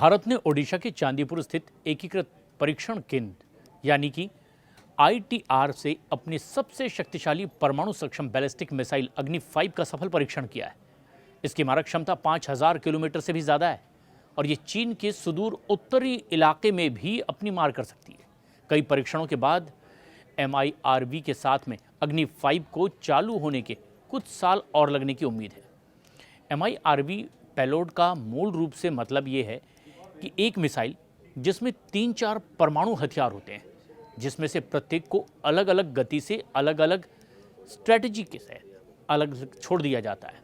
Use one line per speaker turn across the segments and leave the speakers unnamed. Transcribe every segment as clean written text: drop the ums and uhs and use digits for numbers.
भारत ने ओडिशा के चांदीपुर स्थित एकीकृत परीक्षण केंद्र यानी कि आईटीआर से अपनी सबसे शक्तिशाली परमाणु सक्षम बैलिस्टिक मिसाइल अग्नि 5 का सफल परीक्षण किया है। इसकी मारक क्षमता 5000 किलोमीटर से भी ज़्यादा है और ये चीन के सुदूर उत्तरी इलाके में भी अपनी मार कर सकती है। कई परीक्षणों के बाद MIRV के साथ में अग्नि 5 को चालू होने के कुछ साल और लगने की उम्मीद है। MIRV पेलोड का मूल रूप से मतलब ये है कि एक मिसाइल जिसमें 3-4 परमाणु हथियार होते हैं, जिसमें से प्रत्येक को अलग अलग गति से अलग अलग स्ट्रेटजी के साथ अलग छोड़ दिया जाता है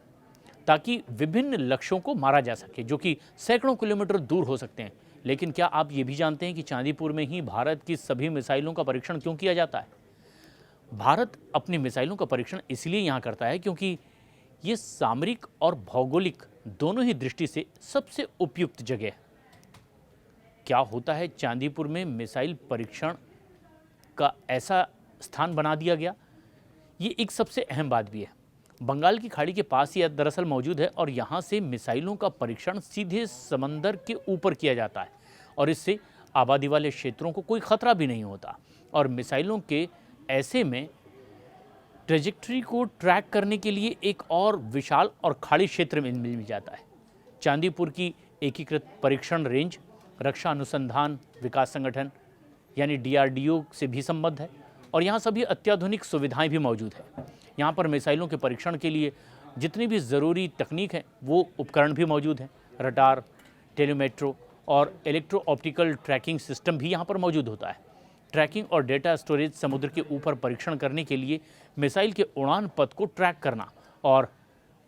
ताकि विभिन्न लक्ष्यों को मारा जा सके, जो कि सैकड़ों किलोमीटर दूर हो सकते हैं। लेकिन क्या आप ये भी जानते हैं कि चांदीपुर में ही भारत की सभी मिसाइलों का परीक्षण क्यों किया जाता है? भारत अपनी मिसाइलों का परीक्षण इसलिए यहाँ करता है क्योंकि ये सामरिक और भौगोलिक दोनों ही दृष्टि से सबसे उपयुक्त जगह है। क्या होता है चांदीपुर में मिसाइल परीक्षण का ऐसा स्थान बना दिया गया, ये एक सबसे अहम बात भी है। बंगाल की खाड़ी के पास ही दरअसल मौजूद है और यहाँ से मिसाइलों का परीक्षण सीधे समंदर के ऊपर किया जाता है और इससे आबादी वाले क्षेत्रों को कोई खतरा भी नहीं होता और मिसाइलों के ऐसे में ट्रेजेक्ट्री को ट्रैक करने के लिए एक और विशाल और खाड़ी क्षेत्र में मिल जाता है। चांदीपुर की एकीकृत परीक्षण रेंज रक्षा अनुसंधान विकास संगठन यानी DRDO से भी संबद्ध है और यहाँ सभी अत्याधुनिक सुविधाएं भी मौजूद है। यहाँ पर मिसाइलों के परीक्षण के लिए जितनी भी ज़रूरी तकनीक है वो उपकरण भी मौजूद हैं। रडार, टेलीमेट्रो और इलेक्ट्रो ऑप्टिकल ट्रैकिंग सिस्टम भी यहाँ पर मौजूद होता है। ट्रैकिंग और डेटा स्टोरेज समुद्र के ऊपर परीक्षण करने के लिए मिसाइल के उड़ान पथ को ट्रैक करना और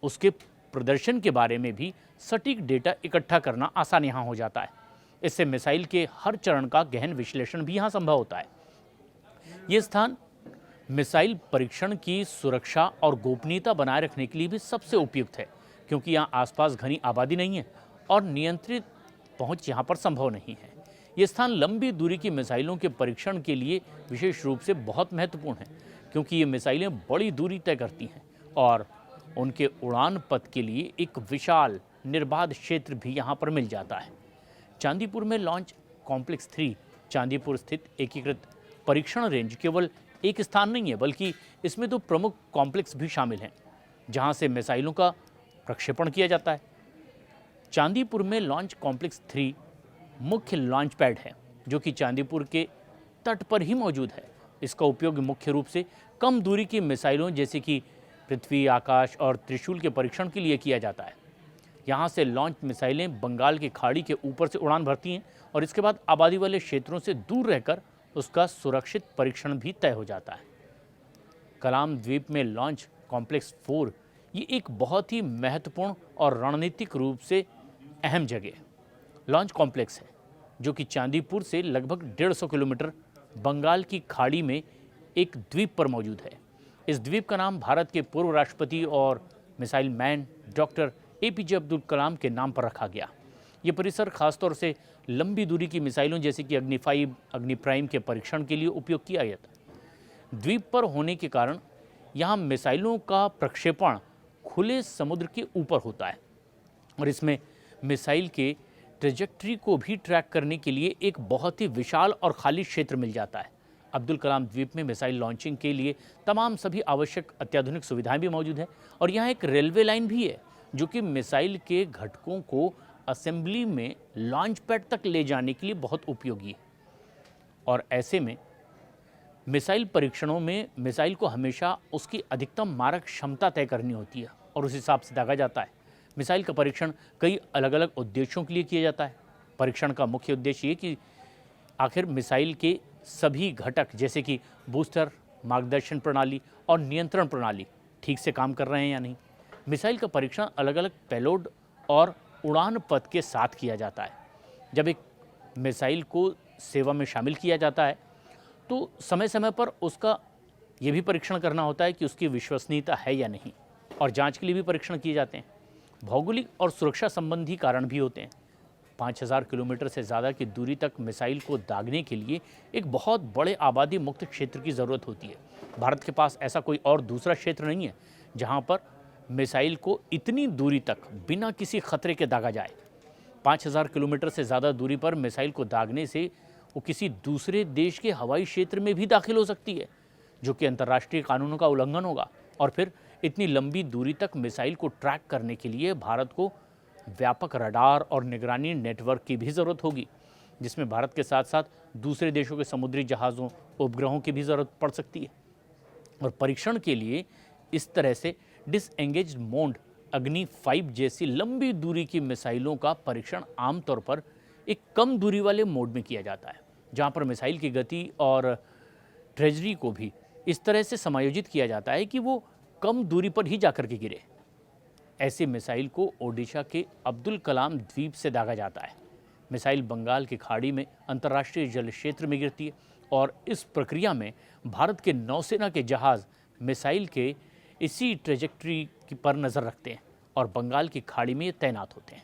उसके प्रदर्शन के बारे में भी सटीक डेटा इकट्ठा करना आसान यहाँ हो जाता है। इससे मिसाइल के हर चरण का गहन विश्लेषण भी यहाँ संभव होता है। ये स्थान मिसाइल परीक्षण की सुरक्षा और गोपनीयता बनाए रखने के लिए भी सबसे उपयुक्त है क्योंकि यहाँ आसपास घनी आबादी नहीं है और नियंत्रित पहुँच यहाँ पर संभव नहीं है। ये स्थान लंबी दूरी की मिसाइलों के परीक्षण के लिए विशेष रूप से बहुत महत्वपूर्ण है क्योंकि ये मिसाइलें बड़ी दूरी तय करती हैं और उनके उड़ान पथ के लिए एक विशाल निर्बाध क्षेत्र भी यहाँ पर मिल जाता है। चांदीपुर में लॉन्च कॉम्प्लेक्स 3 चांदीपुर स्थित एकीकृत परीक्षण रेंज केवल एक स्थान नहीं है बल्कि इसमें 2 प्रमुख कॉम्प्लेक्स भी शामिल हैं जहां से मिसाइलों का प्रक्षेपण किया जाता है। चांदीपुर में लॉन्च कॉम्प्लेक्स 3 मुख्य लॉन्च पैड है जो कि चांदीपुर के तट पर ही मौजूद है। इसका उपयोग मुख्य रूप से कम दूरी की मिसाइलों जैसे कि पृथ्वी, आकाश और त्रिशूल के परीक्षण के लिए किया जाता है। यहाँ से लॉन्च मिसाइलें बंगाल की खाड़ी के ऊपर से उड़ान भरती हैं और इसके बाद आबादी वाले क्षेत्रों से दूर रहकर उसका सुरक्षित परीक्षण भी तय हो जाता है। कलाम द्वीप में लॉन्च कॉम्प्लेक्स 4 ये एक बहुत ही महत्वपूर्ण और रणनीतिक रूप से अहम जगह लॉन्च कॉम्प्लेक्स है जो कि चांदीपुर से लगभग 150 किलोमीटर बंगाल की खाड़ी में एक द्वीप पर मौजूद है। इस द्वीप का नाम भारत के पूर्व राष्ट्रपति और missile man doctor APJ Abdul Kalam के नाम पर रखा गया। ये परिसर खासतौर से लंबी दूरी की मिसाइलों जैसे कि अग्नि 5, अग्नि प्राइम के परीक्षण के लिए उपयोग किया गया था। द्वीप पर होने के कारण यहाँ मिसाइलों का प्रक्षेपण खुले समुद्र के ऊपर होता है और इसमें मिसाइल के ट्रेजेक्ट्री को भी ट्रैक करने के लिए एक बहुत ही विशाल और खाली क्षेत्र मिल जाता है। अब्दुल कलाम द्वीप में मिसाइल लॉन्चिंग के लिए तमाम सभी आवश्यक अत्याधुनिक सुविधाएं भी मौजूद हैं और यहाँ एक रेलवे लाइन भी है जो कि मिसाइल के घटकों को असेंबली में लॉन्च पैड तक ले जाने के लिए बहुत उपयोगी है। और ऐसे में मिसाइल परीक्षणों में मिसाइल को हमेशा उसकी अधिकतम मारक क्षमता तय करनी होती है और उस हिसाब से दागा जाता है। मिसाइल का परीक्षण कई अलग अलग उद्देश्यों के लिए किया जाता है। परीक्षण का मुख्य उद्देश्य ये कि आखिर मिसाइल के सभी घटक जैसे कि बूस्टर, मार्गदर्शन प्रणाली और नियंत्रण प्रणाली ठीक से काम कर रहे हैं या नहीं। मिसाइल का परीक्षण अलग अलग पेलोड और उड़ान पथ के साथ किया जाता है। जब एक मिसाइल को सेवा में शामिल किया जाता है तो समय समय पर उसका ये भी परीक्षण करना होता है कि उसकी विश्वसनीयता है या नहीं और जांच के लिए भी परीक्षण किए जाते हैं। भौगोलिक और सुरक्षा संबंधी कारण भी होते हैं। 5000 किलोमीटर से ज़्यादा की दूरी तक मिसाइल को दागने के लिए एक बहुत बड़े आबादी मुक्त क्षेत्र की ज़रूरत होती है। भारत के पास ऐसा कोई और दूसरा क्षेत्र नहीं है जहाँ पर मिसाइल को इतनी दूरी तक बिना किसी खतरे के दागा जाए। 5000 किलोमीटर से ज़्यादा दूरी पर मिसाइल को दागने से वो किसी दूसरे देश के हवाई क्षेत्र में भी दाखिल हो सकती है, जो कि अंतर्राष्ट्रीय कानूनों का उल्लंघन होगा। और फिर इतनी लंबी दूरी तक मिसाइल को ट्रैक करने के लिए भारत को व्यापक रडार और निगरानी नेटवर्क की भी ज़रूरत होगी, जिसमें भारत के साथ साथ दूसरे देशों के समुद्री जहाज़ों, उपग्रहों की भी ज़रूरत पड़ सकती है। और परीक्षण के लिए इस तरह से डिसएंगेज्ड मोड अग्नि 5 जैसी लंबी दूरी की मिसाइलों का परीक्षण आमतौर पर एक कम दूरी वाले मोड में किया जाता है, जहां पर मिसाइल की गति और ट्रेजरी को भी इस तरह से समायोजित किया जाता है कि वो कम दूरी पर ही जाकर के गिरे। ऐसे मिसाइल को ओडिशा के अब्दुल कलाम द्वीप से दागा जाता है। मिसाइल बंगाल की खाड़ी में अंतर्राष्ट्रीय जल क्षेत्र में गिरती है और इस प्रक्रिया में भारत के नौसेना के जहाज़ मिसाइल के इसी ट्रेजेक्ट्री पर नज़र रखते हैं और बंगाल की खाड़ी में तैनात होते हैं।